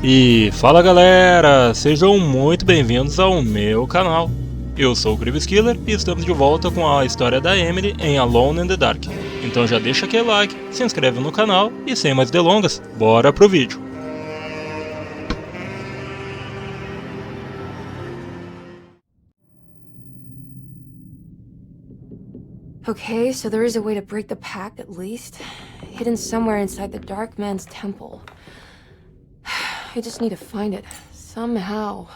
E fala galera, sejam muito bem-vindos ao meu canal. Eu sou o Cribs Killer e estamos de volta com a história da Emily em Alone in the Dark. Então já deixa aquele like, se inscreve no canal e sem mais delongas, bora pro vídeo. Okay, so there is a way to break the pact at least. Hidden somewhere inside the Dark Man's temple. I just need to find it, somehow.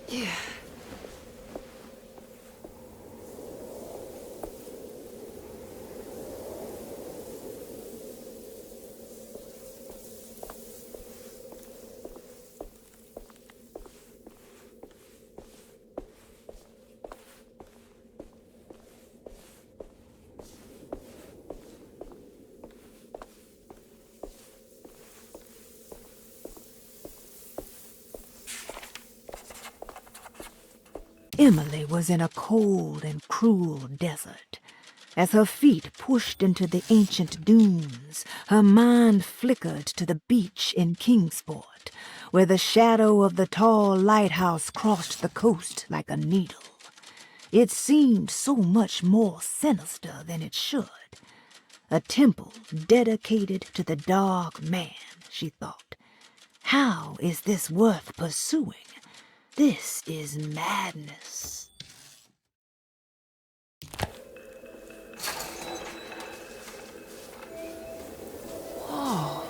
Yeah. Emily was in a cold and cruel desert. As her feet pushed into the ancient dunes, her mind flickered to the beach in Kingsport, where the shadow of the tall lighthouse crossed the coast like a needle. It seemed so much more sinister than it should. A temple dedicated to the Dark Man, she thought. How is this worth pursuing? This is madness. Whoa.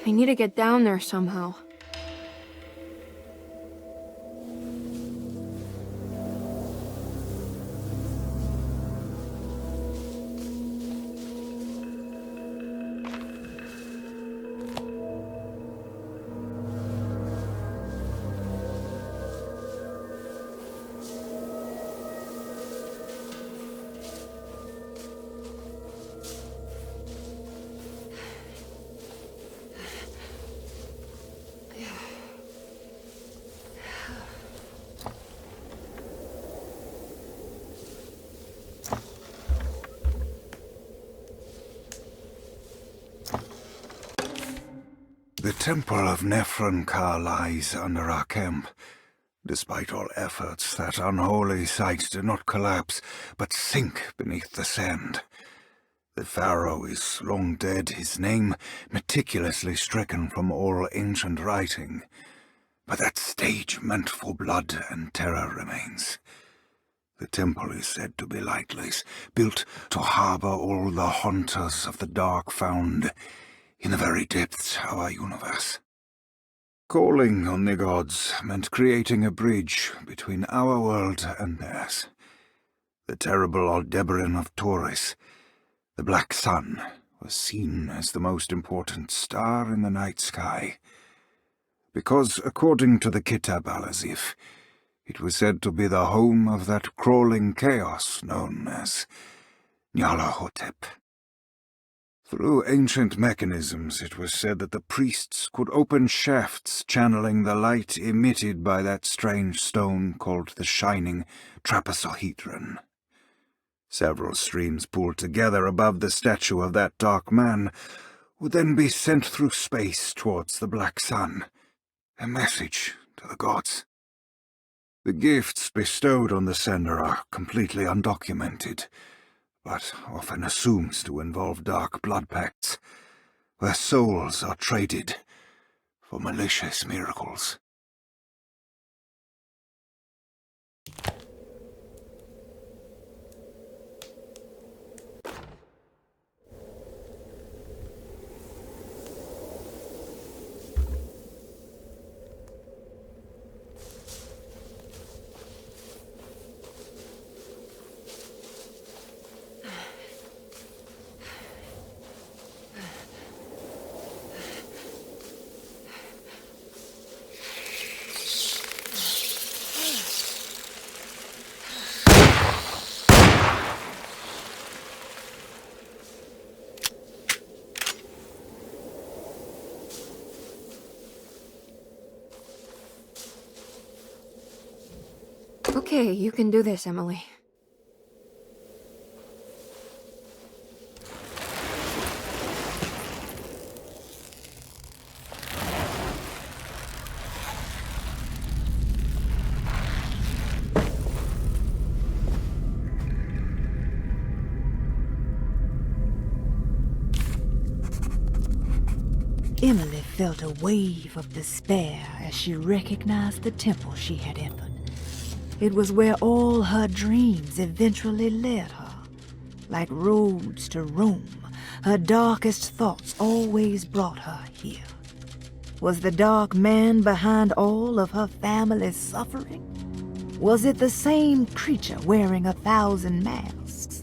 I need to get down there somehow. The temple of Nephron-Ka lies under our camp. Despite all efforts, that unholy site did not collapse, but sink beneath the sand. The pharaoh is long dead, his name meticulously stricken from all ancient writing. but that stage meant for blood and terror remains. The temple is said to be lightless, built to harbour all the haunters of the dark found in the very depths of our universe. Calling on the gods meant creating a bridge between our world and theirs. The terrible Aldebaran of Taurus, the Black Sun, was seen as the most important star in the night sky, because, according to the Kitab al-Azif, it was said to be the home of that crawling chaos known as Nyarlathotep. Through ancient mechanisms, it was said that the priests could open shafts channeling the light emitted by that strange stone called the Shining Trapezohedron. Several streams pooled together above the statue of that dark man would then be sent through space towards the Black Sun, a message to the gods. The gifts bestowed on the sender are completely undocumented, but often assumed to involve dark blood pacts, where souls are traded for malicious miracles. Okay, you can do this, Emily. Emily felt a wave of despair as she recognized the temple she had entered. It was where all her dreams eventually led her. Like roads to Rome, her darkest thoughts always brought her here. Was the dark man behind all of her family's suffering? Was it the same creature wearing 1,000 masks?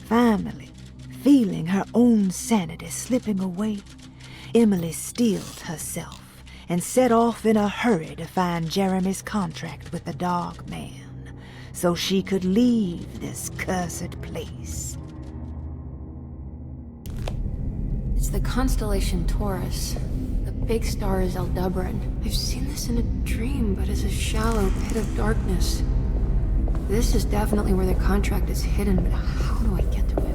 Finally, feeling her own sanity slipping away, Emily steeled herself and set off in a hurry to find Jeremy's contract with the Dark Man, so she could leave this cursed place. It's the constellation Taurus. The big star is Aldebaran. I've seen this in a dream, but as a shallow pit of darkness. This is definitely where the contract is hidden, but how do I get to it?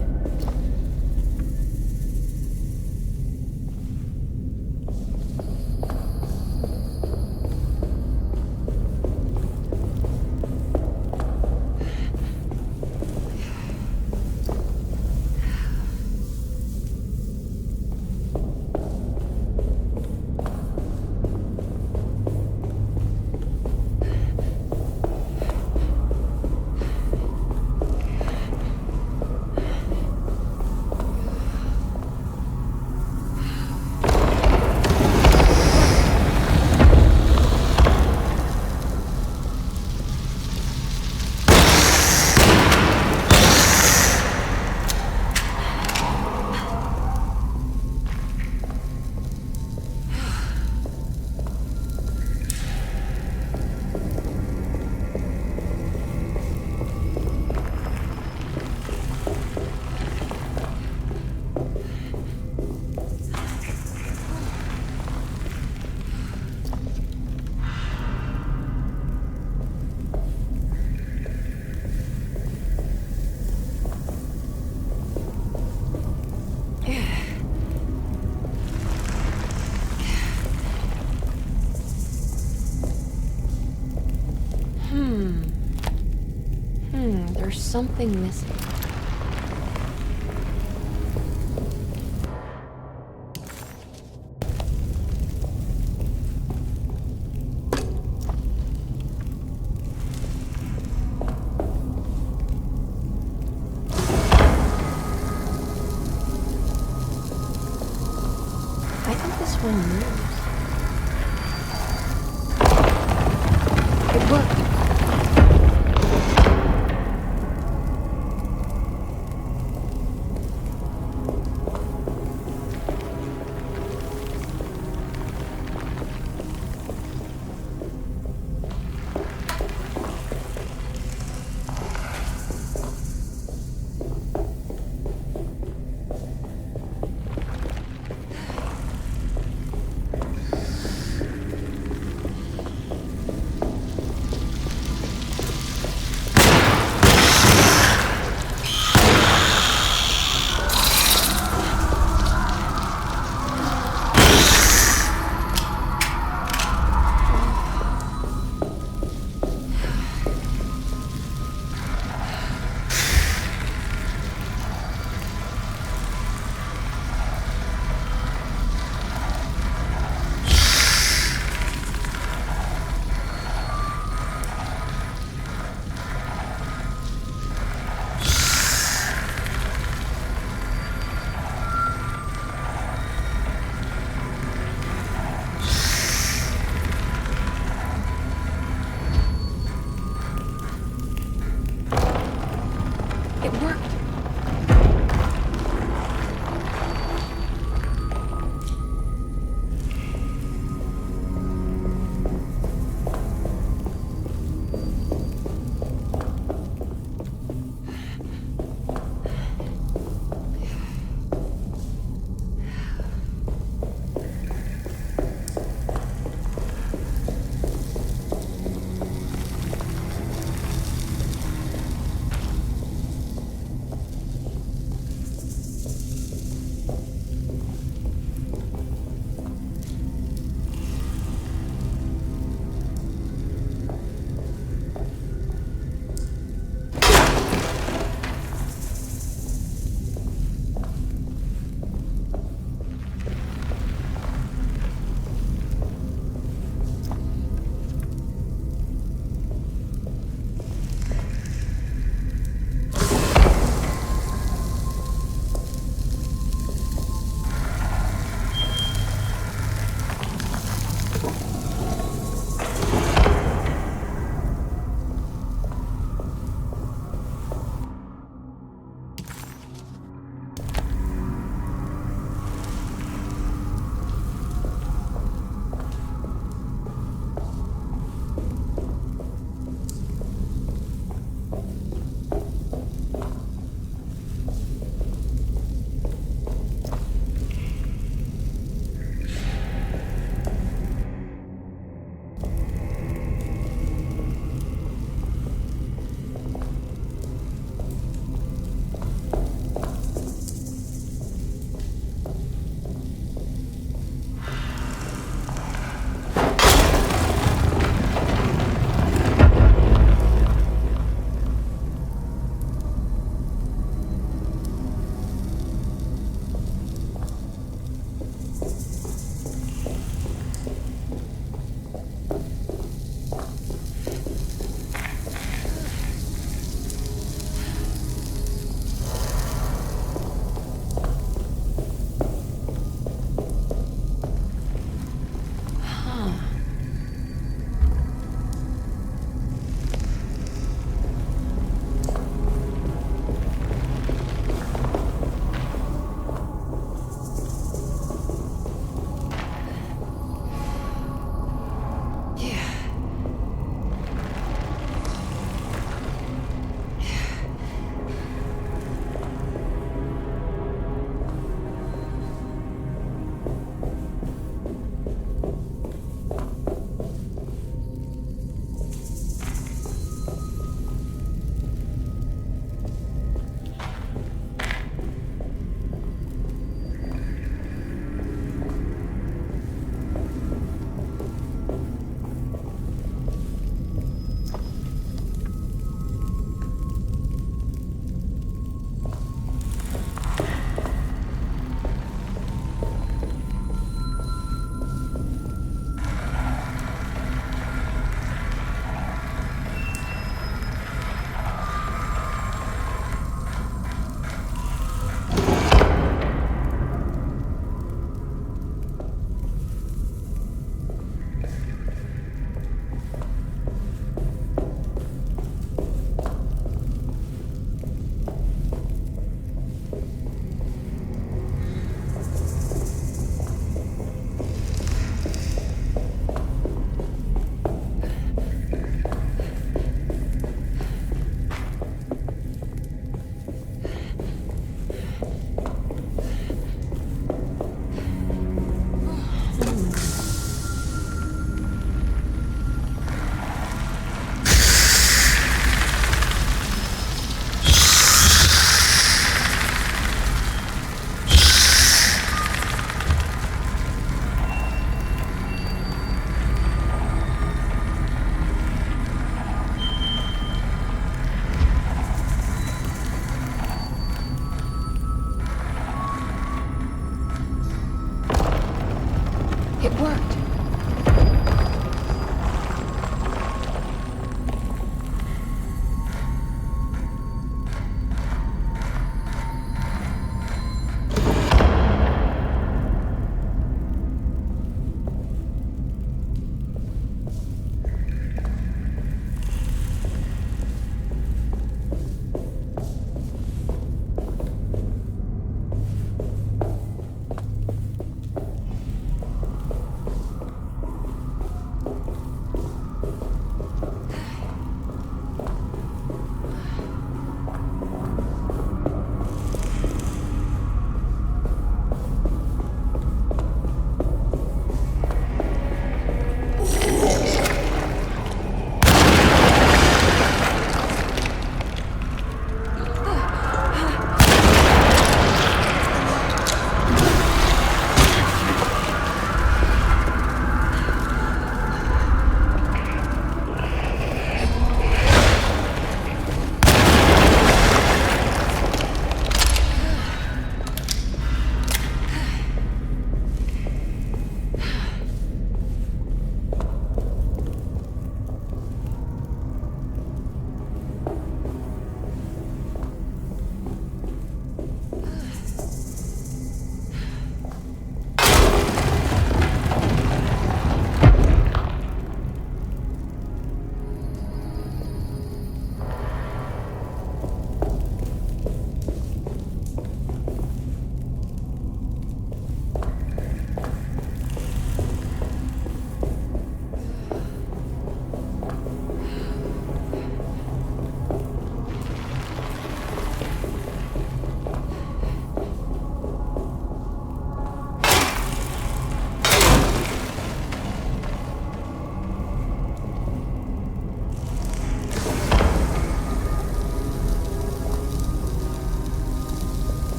There's something missing.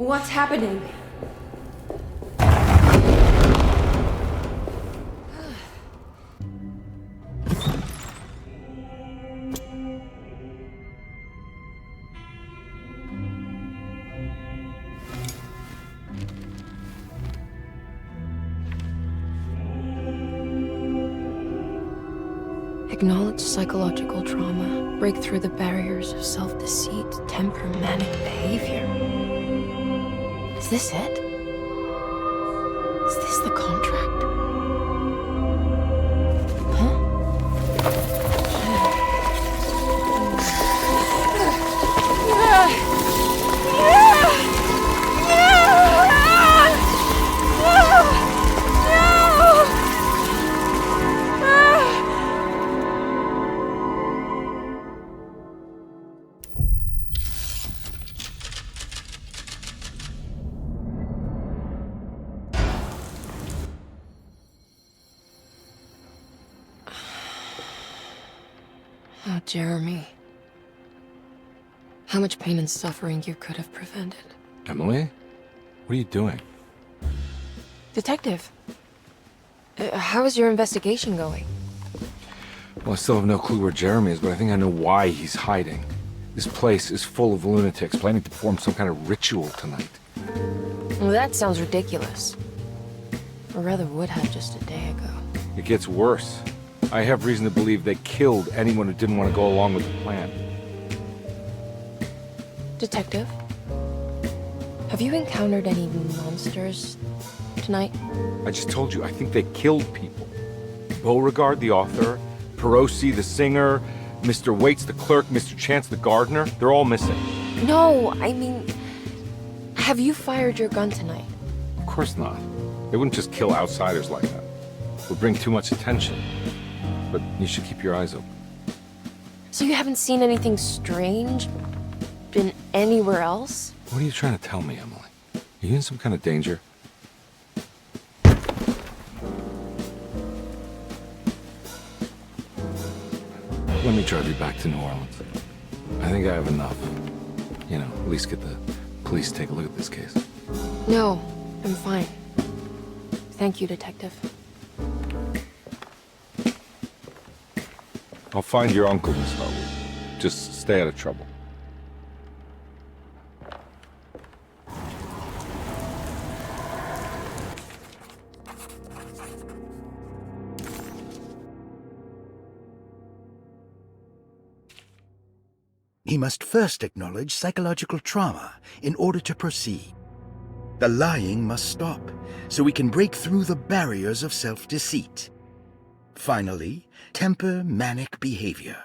What's happening? Acknowledge psychological trauma. Break through the barriers of self-deceit, temper manic behavior. Is this it? Is this the contract? Oh, Jeremy. How much pain and suffering you could have prevented. Emily? What are you doing? Detective, how is your investigation going? Well, I still have no clue where Jeremy is, but I think I know why he's hiding. This place is full of lunatics planning to perform some kind of ritual tonight. Well, that sounds ridiculous. Or rather would have just a day ago. It gets worse. I have reason to believe they killed anyone who didn't want to go along with the plan. Detective, have you encountered any monsters tonight? I just told you, I think they killed people. Beauregard, the author, Perosi, the singer, Mr. Waits, the clerk, Mr. Chance, the gardener, they're all missing. No, I mean, have you fired your gun tonight? Of course not. They wouldn't just kill outsiders like that. It would bring too much attention. but you should keep your eyes open. So you haven't seen anything strange? Been anywhere else? What are you trying to tell me, Emily? Are you in some kind of danger? Let me drive you back to New Orleans. I think I have enough. You know, at least get the police to take a look at this case. No, I'm fine. Thank you, Detective. I'll find your uncle, Miss Harwood. Just stay out of trouble. He must first acknowledge psychological trauma in order to proceed. The lying must stop, so we can break through the barriers of self-deceit. Finally, temper manic behavior.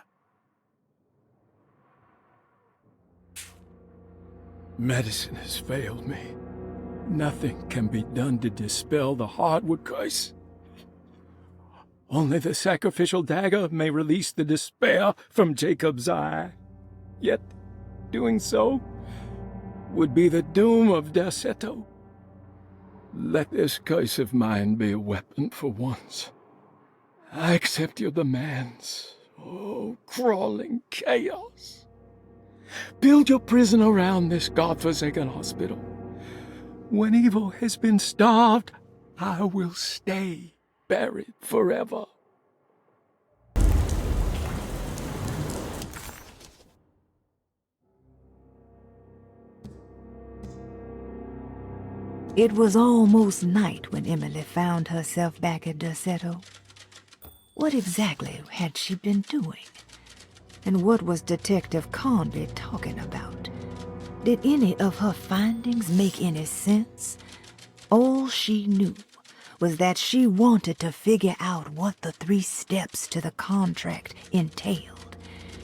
Medicine has failed me. Nothing can be done to dispel the hardwood curse. Only the sacrificial dagger may release the despair from Jacob's eye. Yet, doing so would be the doom of Derceto. Let this curse of mine be a weapon for once. I accept your demands, oh, crawling chaos. Build your prison around this godforsaken hospital. When evil has been starved, I will stay buried forever. It was almost night when Emily found herself back at Derceto. What exactly had she been doing? And what was Detective Conby talking about? Did any of her findings make any sense? All she knew was that she wanted to figure out what the 3 steps to the contract entailed,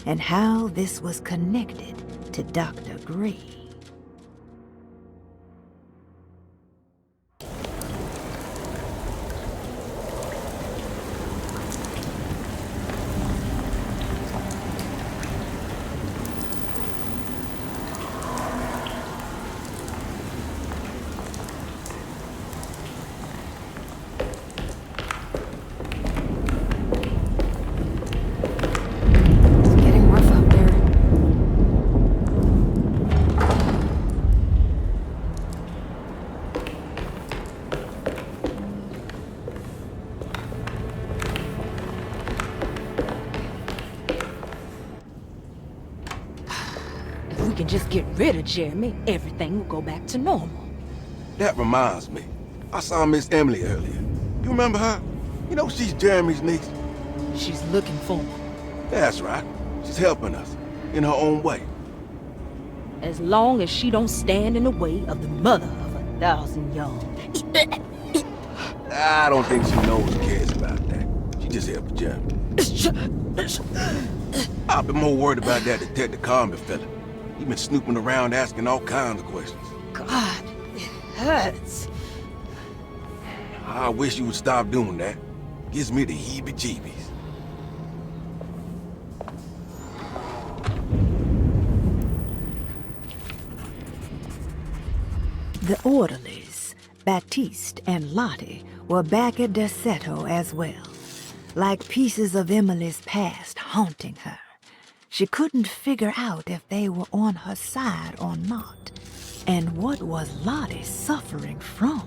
and how this was connected to Dr. Gray. We can just get rid of Jeremy, everything will go back to normal. That reminds me. I saw Miss Emily earlier. You remember her? You know she's Jeremy's niece. She's looking for him. That's right. She's helping us, in her own way. As long as she don't stand in the way of the mother of 1,000 young. I don't think she knows or cares about that. She just helped Jeremy. I've been more worried about that Detective Conby fella. He's been snooping around asking all kinds of questions. God, it hurts. I wish you would stop doing that. Gives me the heebie-jeebies. The orderlies, Baptiste and Lottie, were back at Derceto as well, like pieces of Emily's past haunting her. She couldn't figure out if they were on her side or not, and what was Lottie suffering from?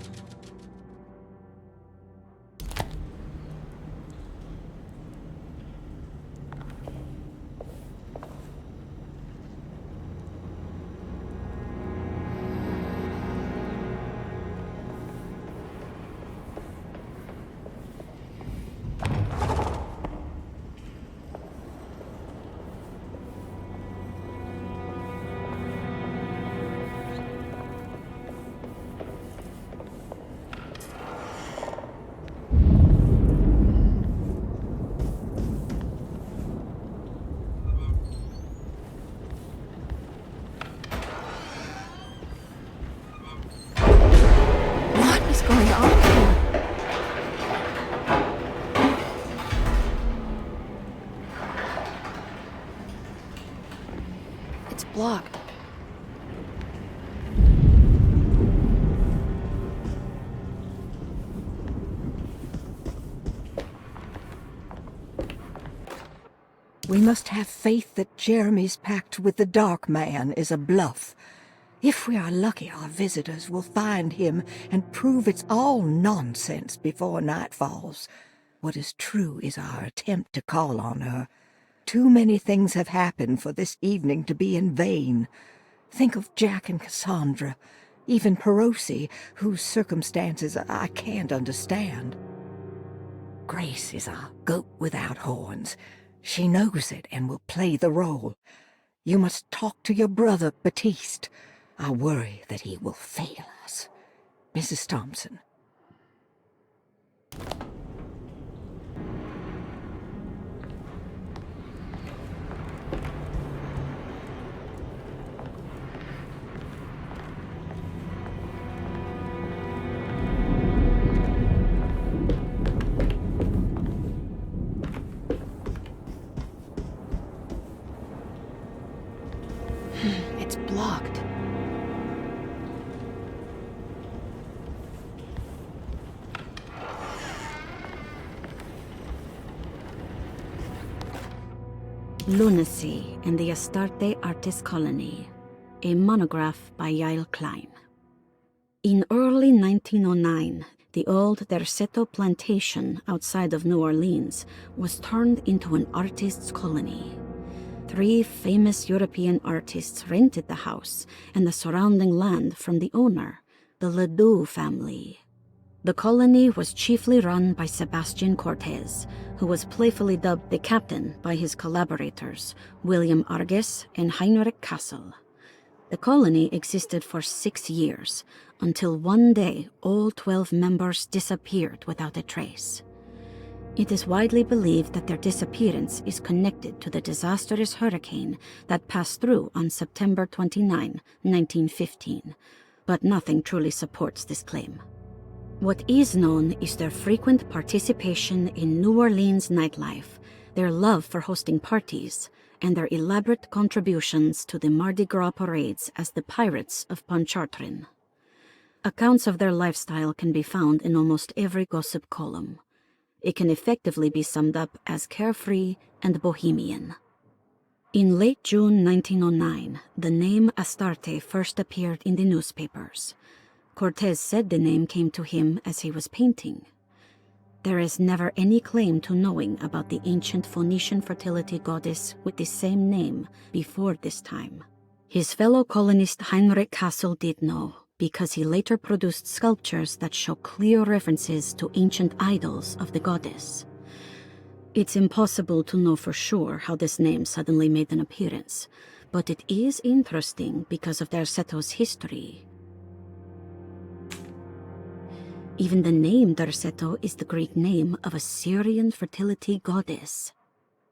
blocked. We must have faith that Jeremy's pact with the Dark Man is a bluff. If we are lucky, our visitors will find him and prove it's all nonsense before night falls. What is true is our attempt to call on her. Too many things have happened for this evening to be in vain. Think of Jack and Cassandra, even Perosi, whose circumstances I can't understand. Grace is a goat without horns. She knows it and will play the role. You must talk to your brother, Baptiste. I worry that he will fail us. Mrs. Thompson. It's blocked. Lunacy and the Astarte Artist Colony, a monograph by Yael Klein. In early 1909, the old Derceto plantation outside of New Orleans was turned into an artist's colony. 3 famous European artists rented the house and the surrounding land from the owner, the Ledoux family. The colony was chiefly run by Sebastian Cortez, who was playfully dubbed the captain by his collaborators, William Arges and Heinrich Kassel. The colony existed for 6 years, until one day all 12 members disappeared without a trace. It is widely believed that their disappearance is connected to the disastrous hurricane that passed through on September 29, 1915, but nothing truly supports this claim. What is known is their frequent participation in New Orleans nightlife, their love for hosting parties, and their elaborate contributions to the Mardi Gras parades as the Pirates of Pontchartrain. Accounts of their lifestyle can be found in almost every gossip column. It can effectively be summed up as carefree and bohemian. In late June 1909, the name Astarte first appeared in the newspapers. Cortez said the name came to him as he was painting. There is never any claim to knowing about the ancient Phoenician fertility goddess with the same name before this time. His fellow colonist Heinrich Kassel did know, because he later produced sculptures that show clear references to ancient idols of the goddess. It's impossible to know for sure how this name suddenly made an appearance, but it is interesting because of Derceto's history. Even the name Derceto is the Greek name of a Syrian fertility goddess.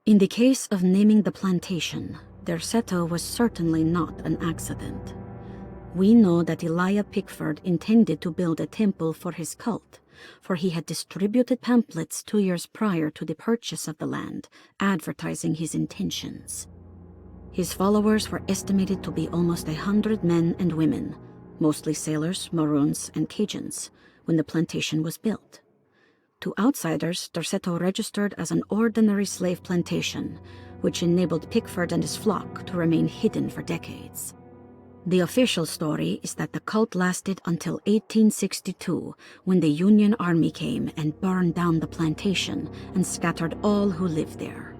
In the case of naming the plantation, Derceto was certainly not an accident. We know that Elijah Pickford intended to build a temple for his cult, for he had distributed pamphlets 2 years prior to the purchase of the land, advertising his intentions. His followers were estimated to be almost 100 men and women, mostly sailors, Maroons, and Cajuns, when the plantation was built. To outsiders, Derceto registered as an ordinary slave plantation, which enabled Pickford and his flock to remain hidden for decades. The official story is that the cult lasted until 1862, when the Union Army came and burned down the plantation and scattered all who lived there.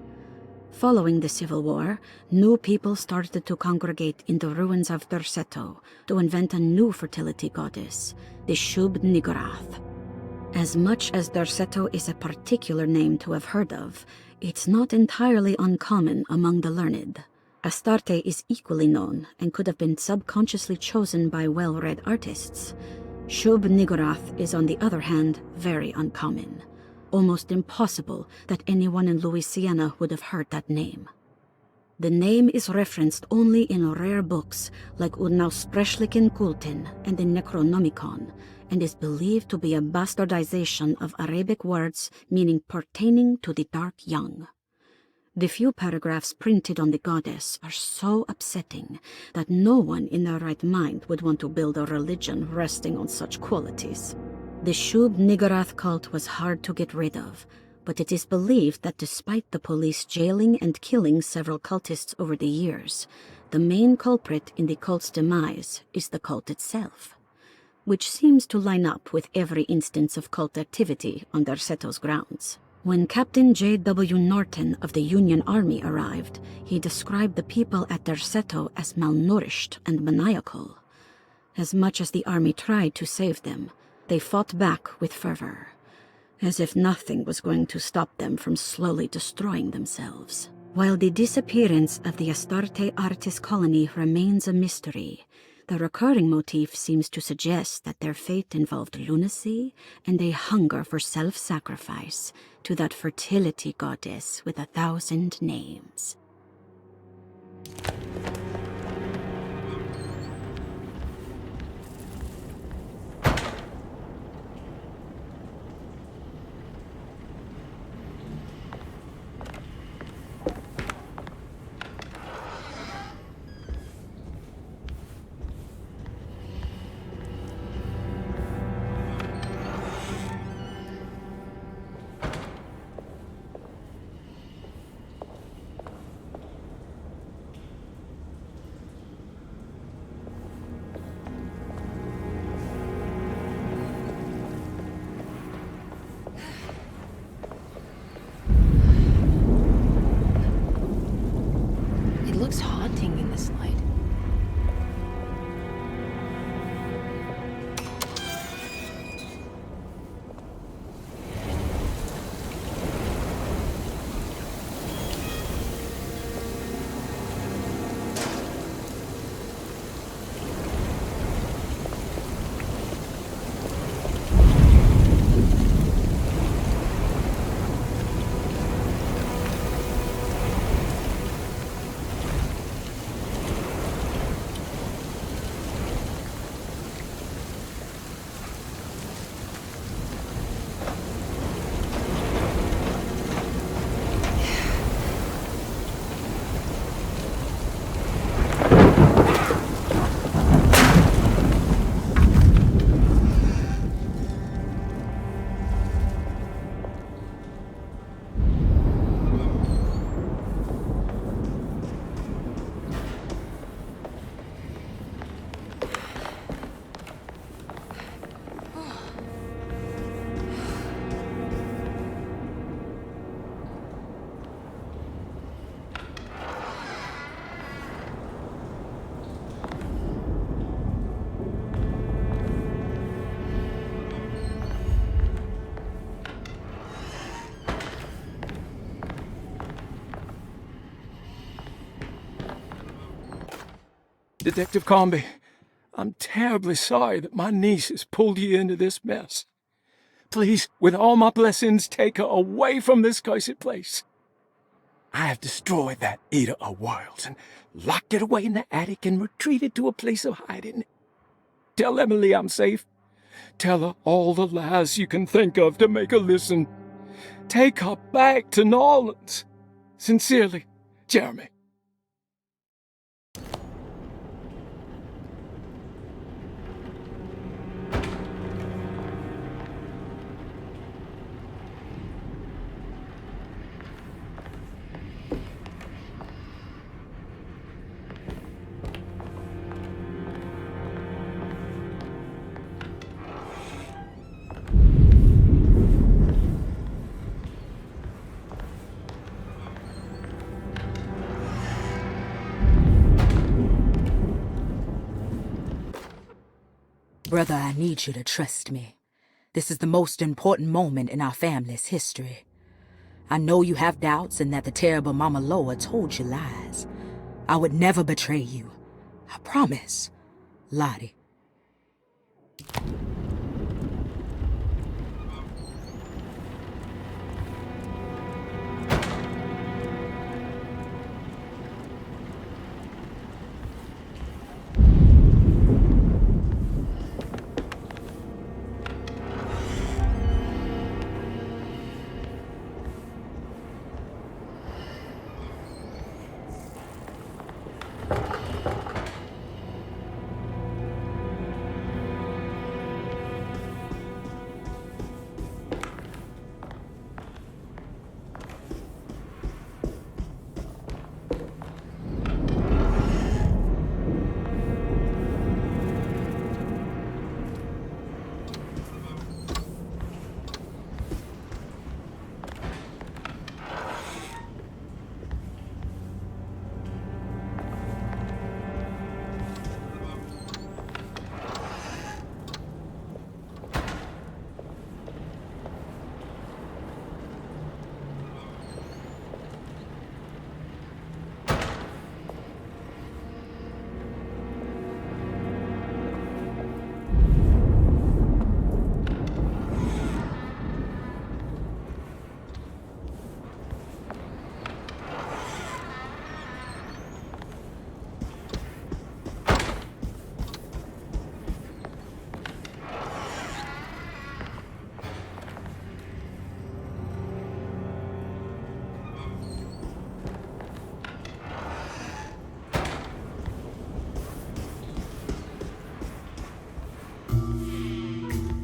Following the Civil War, new people started to congregate in the ruins of Derceto to invent a new fertility goddess, the Shub-Niggurath. As much as Derceto is a particular name to have heard of, it's not entirely uncommon among the learned. Astarte is equally known and could have been subconsciously chosen by well-read artists. Shub-Niggurath is, on the other hand, very uncommon. Almost impossible that anyone in Louisiana would have heard that name. The name is referenced only in rare books like Unaussprechlichen Kulten and the Necronomicon, and is believed to be a bastardization of Arabic words meaning pertaining to the dark young. The few paragraphs printed on the goddess are so upsetting that no one in their right mind would want to build a religion resting on such qualities. The Shub Niggurath cult was hard to get rid of, but it is believed that despite the police jailing and killing several cultists over the years, the main culprit in the cult's demise is the cult itself, which seems to line up with every instance of cult activity on Derseto's grounds. When Captain J.W. Norton of the Union Army arrived, he described the people at Derceto as malnourished and maniacal. As much as the army tried to save them, they fought back with fervor, as if nothing was going to stop them from slowly destroying themselves. While the disappearance of the Astarte artist colony remains a mystery, the recurring motif seems to suggest that their fate involved lunacy and a hunger for self-sacrifice to that fertility goddess with 1,000 names. It looks haunting in this light. Detective Comby, I'm terribly sorry that my niece has pulled you into this mess. Please, with all my blessings, take her away from this cursed place. I have destroyed that Eater of Worlds and locked it away in the attic and retreated to a place of hiding. Tell Emily I'm safe. Tell her all the lies you can think of to make her listen. Take her back to New Orleans. Sincerely, Jeremy. Brother, I need you to trust me. This is the most important moment in our family's history. I know you have doubts and that the terrible Mama Loa told you lies. I would never betray you. I promise. Lottie.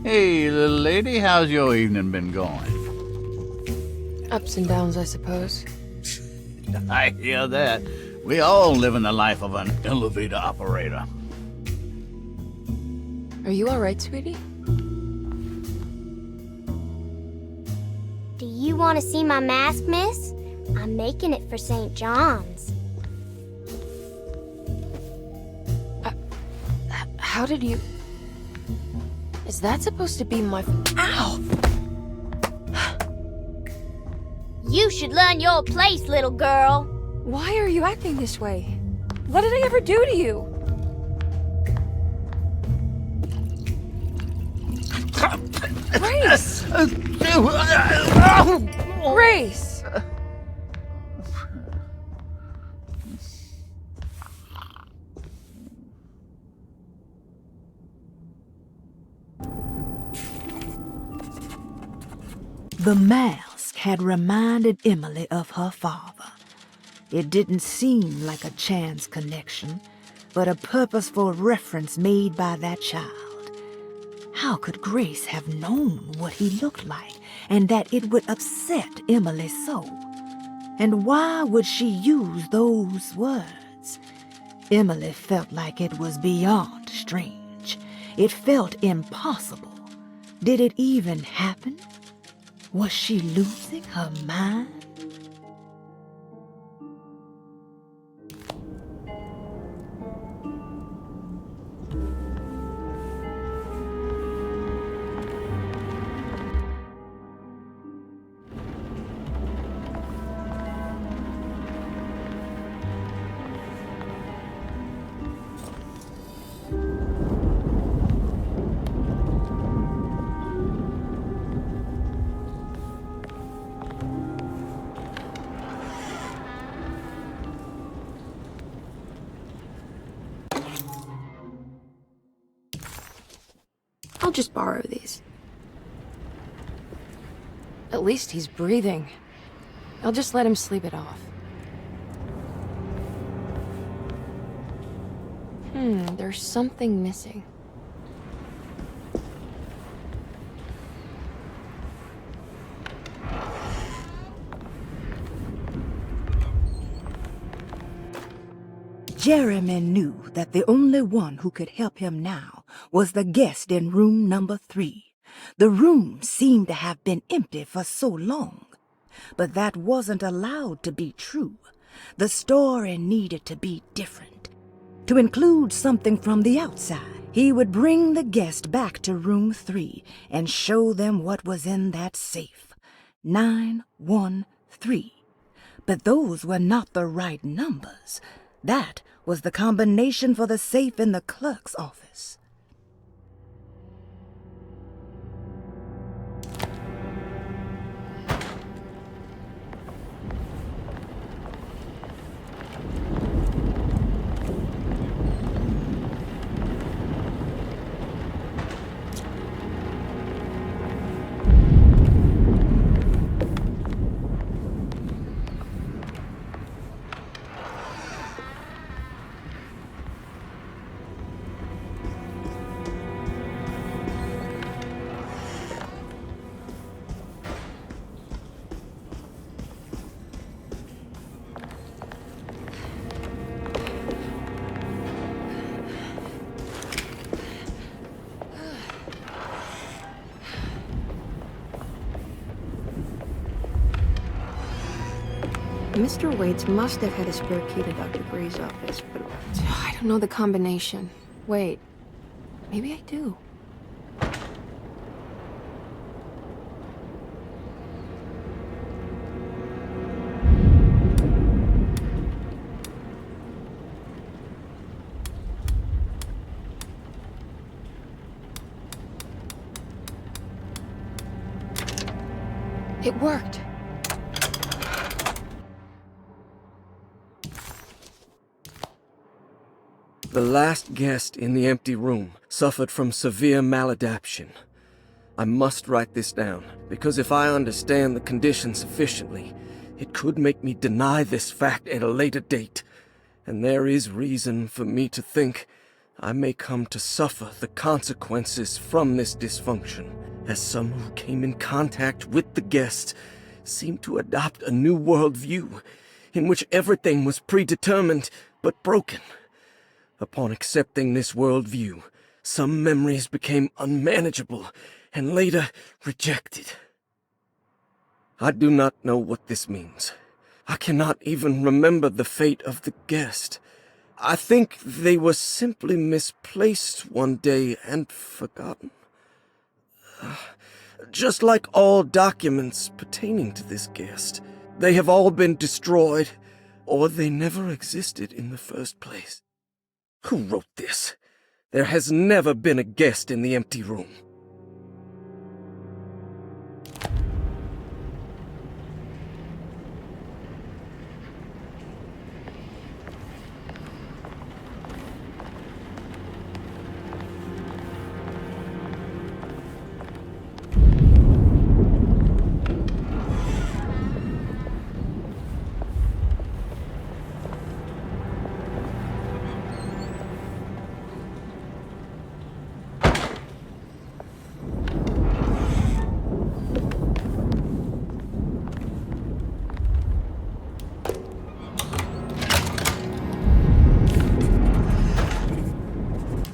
Hey, little lady, how's your evening been going? Ups and downs, I suppose. I hear that. We all live in the life of an elevator operator. Are you all right, sweetie? Do you want to see my mask, miss? I'm making it for St. John's. How did you... Is that supposed to be my... Ow! You should learn your place, little girl. Why are you acting this way? What did I ever do to you? Grace! Grace! The mask had reminded Emily of her father. It didn't seem like a chance connection, but a purposeful reference made by that child. How could Grace have known what he looked like, and that it would upset Emily so? And why would she use those words? Emily felt like it was beyond strange. It felt impossible. Did it even happen? Was she losing her mind? I'll just borrow these. At least he's breathing. I'll just let him sleep it off. There's something missing. Jeremy knew that the only one who could help him now was the guest in room number 3. The room seemed to have been empty for so long. But that wasn't allowed to be true. The story needed to be different. To include something from the outside, he would bring the guest back to room 3 and show them what was in that safe. 913. But those were not the right numbers. That was the combination for the safe in the clerk's office. Mr. Waits must have had a spare key to Dr. Gray's office, but I don't know the combination. Wait, maybe I do. It worked. The last guest in the empty room suffered from severe maladaptation. I must write this down, because if I understand the condition sufficiently, it could make me deny this fact at a later date, and there is reason for me to think I may come to suffer the consequences from this dysfunction, as some who came in contact with the guest seemed to adopt a new worldview in which everything was predetermined but broken. Upon accepting this worldview, some memories became unmanageable and later rejected. I do not know what this means. I cannot even remember the fate of the guest. I think they were simply misplaced one day and forgotten. Just like all documents pertaining to this guest, they have all been destroyed, or they never existed in the first place. Who wrote this? There has never been a guest in the empty room.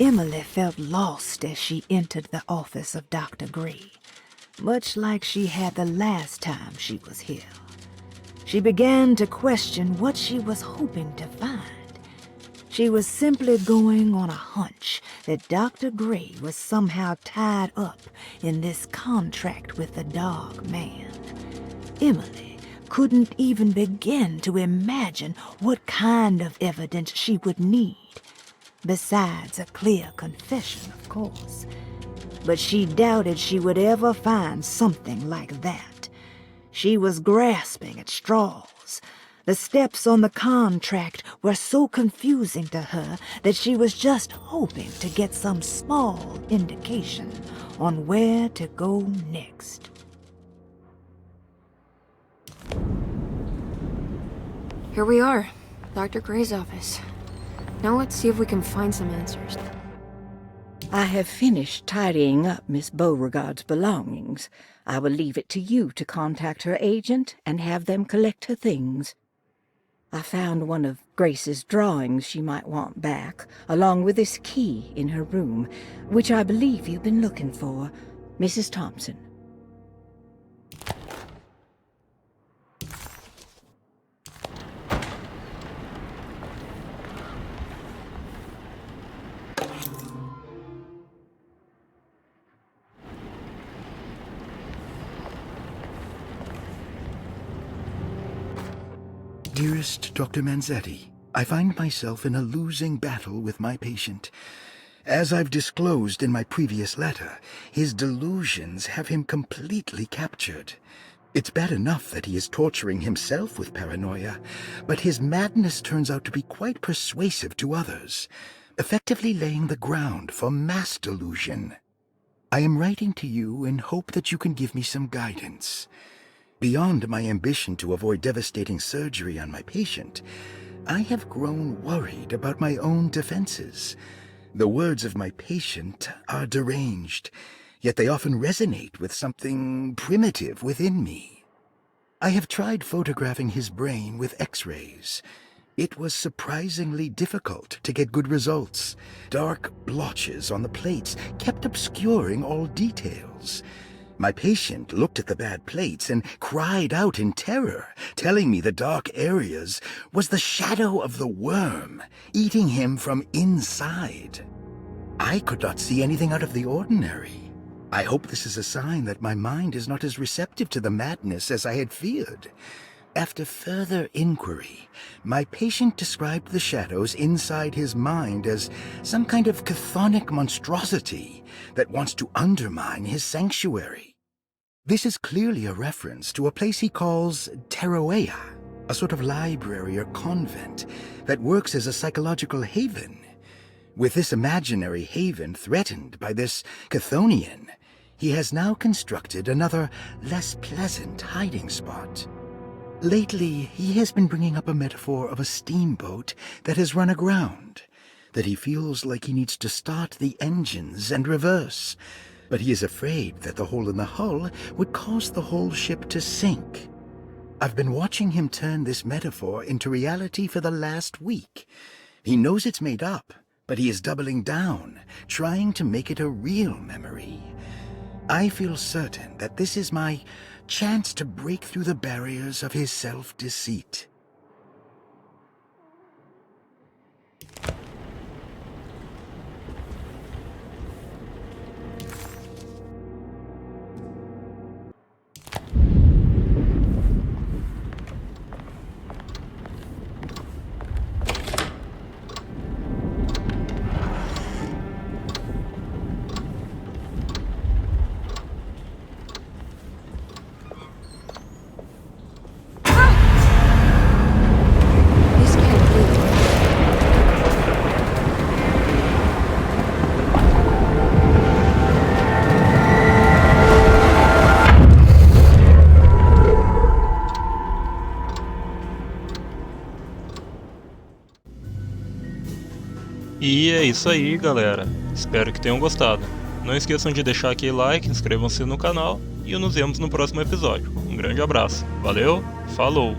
Emily felt lost as she entered the office of Dr. Gray, much like she had the last time she was here. She began to question what she was hoping to find. She was simply going on a hunch that Dr. Gray was somehow tied up in this contract with the Dog Man. Emily couldn't even begin to imagine what kind of evidence she would need. Besides a clear confession, of course. But she doubted she would ever find something like that. She was grasping at straws. The steps on the contract were so confusing to her that she was just hoping to get some small indication on where to go next. Here we are, Dr. Gray's office. Now let's see if we can find some answers. I have finished tidying up Miss Beauregard's belongings. I will leave it to you to contact her agent and have them collect her things. I found one of Grace's drawings she might want back, along with this key in her room, which I believe you've been looking for, Mrs. Thompson. Dearest Dr. Manzetti, I find myself in a losing battle with my patient. As I've disclosed in my previous letter, his delusions have him completely captured. It's bad enough that he is torturing himself with paranoia, but his madness turns out to be quite persuasive to others, effectively laying the ground for mass delusion. I am writing to you in hope that you can give me some guidance. Beyond my ambition to avoid devastating surgery on my patient, I have grown worried about my own defenses. The words of my patient are deranged, yet they often resonate with something primitive within me. I have tried photographing his brain with X-rays. It was surprisingly difficult to get good results. Dark blotches on the plates kept obscuring all details. My patient looked at the bad plates and cried out in terror, telling me the dark areas was the shadow of the worm, eating him from inside. I could not see anything out of the ordinary. I hope this is a sign that my mind is not as receptive to the madness as I had feared. After further inquiry, my patient described the shadows inside his mind as some kind of chthonic monstrosity that wants to undermine his sanctuary. This is clearly a reference to a place he calls Teroea, a sort of library or convent that works as a psychological haven. With this imaginary haven threatened by this Chthonian, he has now constructed another, less pleasant hiding spot. Lately, he has been bringing up a metaphor of a steamboat that has run aground. that he feels like he needs to start the engines and reverse, but he is afraid that the hole in the hull would cause the whole ship to sink. I've been watching him turn this metaphor into reality for the last week. He knows it's made up, but he is doubling down, trying to make it a real memory. I feel certain that this is my chance to break through the barriers of his self-deceit. E é isso aí, galera. Espero que tenham gostado. Não esqueçam de deixar aquele like, inscrevam-se no canal e nos vemos no próximo episódio. Um grande abraço. Valeu, falou!